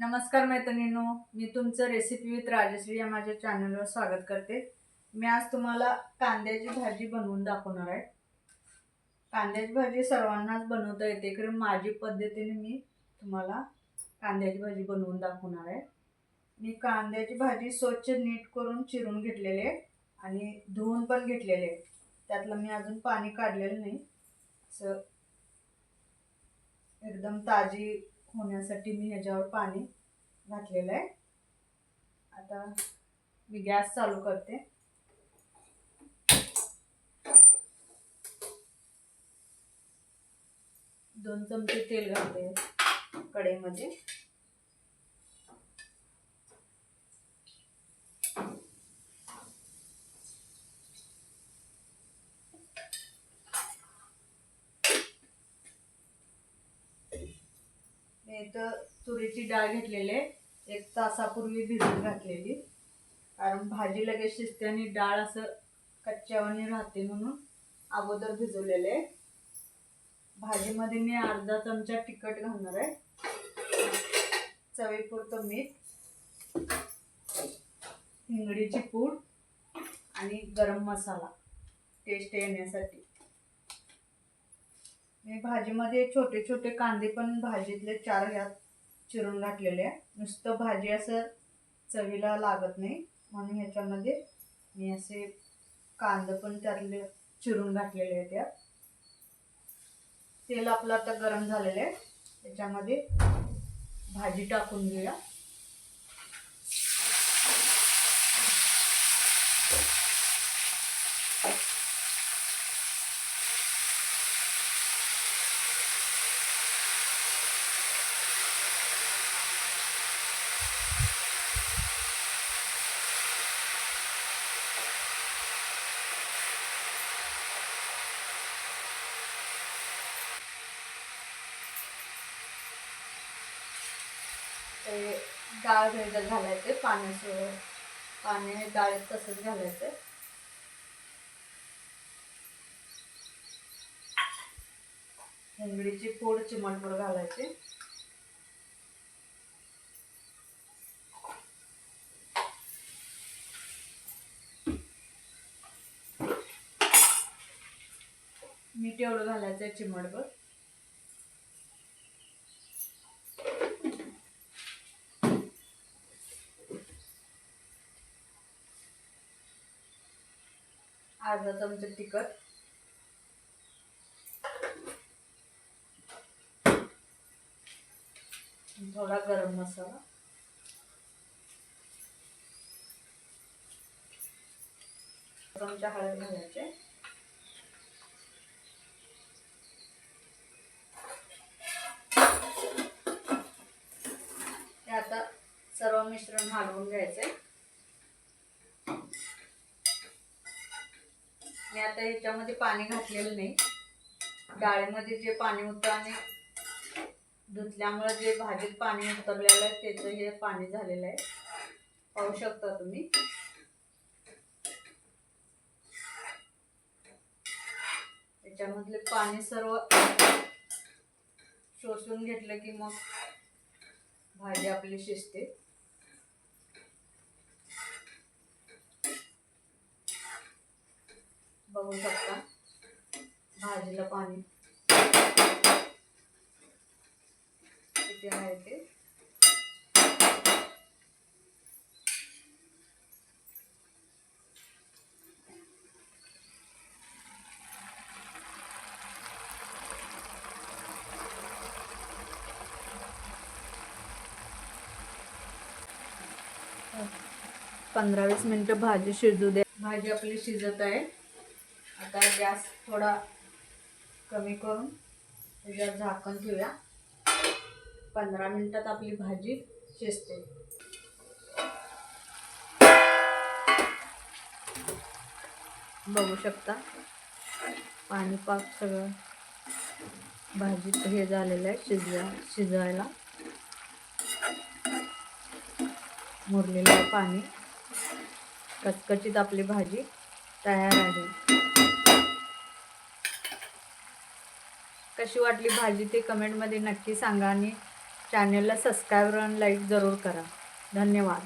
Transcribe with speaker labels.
Speaker 1: नमस्कार मैत्रिणींनो, मी तुमचं रेसिपी विथ राजश्री या माझ्या चॅनलवर स्वागत करते। मी आज तुम्हाला कांद्याची भाजी बनवून दाखवणार आहे। कांद्याची भाजी सर्वांनाच बनवता येते, कारण माझी पद्धतीने मी तुम्हाला कांद्याची भाजी बनवून दाखवणार आहे। मी कांद्याची भाजी स्वच्छ नीट करून चिरून घेतलेले आहे आणि धुवून पण घेतलेले आहे। त्यातलं मी अजून पाणी काढलेलं नाही, असं एकदम ताजी होण्यासाठी मी ह्याच्यावर पाणी घातलेलं आहे। आता मी गॅस चालू करते। दोन चमचे तेल घालते कढईमध्ये। मी इथं तुरीची डाळ घेतलेली आहे, 1 तासापूर्वी भिजत घातलेली, कारण भाजी लगेच शिजते आणि डाळ असं कच्च्यावानी राहते म्हणून अगोदर भिजवलेले आहे। भाजीमध्ये मी अर्धा चमचा तिखट घालणार आहे, चवीपुरतं मीठ, हिंगडीची पूड आणि गरम मसाला टेस्ट येण्यासाठी। मी भाजीमध्ये छोटे छोटे कांदे पण भाजीतले 4 यात चिरून घातलेले आहे। नुसतं भाजी असं चवीला लागत नाही म्हणून ह्याच्यामध्ये मी असे कांदे पण त्यातले चिरून घातलेले आहेत। त्यात तेल आपलं आता गरम झालेलं आहे, त्याच्यामध्ये भाजी टाकून घेऊया। डाळ भिजत घालायचे, पाणी डाळीत तसंच घालायचं। हिंगडीची पूड चिमटभर घालायची। मीठ एवढं घालायचं चिमटभर। अर्धा चमचा तिखट, थोडा गरम मसाला, चमचा हळद घालायचे। हे आता सर्व मिश्रण हलवून घ्यायचे। मी आता ह्याच्यामध्ये पाणी घातलेलं नाही, डाळीमध्ये जे पाणी होतं आणि धुतल्यामुळे जे भाजीत पाणी उतरलेलं आहे त्याचं हे पाणी झालेलं आहे, पाहू शकता तुम्ही। त्याच्यामधले पाणी सर्व शोषून घेतलं की मग भाजी आपली शिजते। बघू शकता भाजीला पाणी किती आहे ते। पंधरा 20 मिनिटं भाजी शिजू दे। भाजी आपली शिजत आहे। आता गॅस थोडा कमी करून त्याच्यावर झाकण ठेवूया। 15 मिनिटात आपली भाजी शिजते। बघू शकता पाणी पाक सगळं भाजीत हे झालेलं आहे, शिजायला मुरलेलं आहे पाणी। कचकचीत आपली भाजी तयार आहे। कशी वाटली भाजी ते कमेंटमध्ये नक्की सांगा आणि चॅनलला सबस्क्राईब आणि लाईक जरूर करा. धन्यवाद.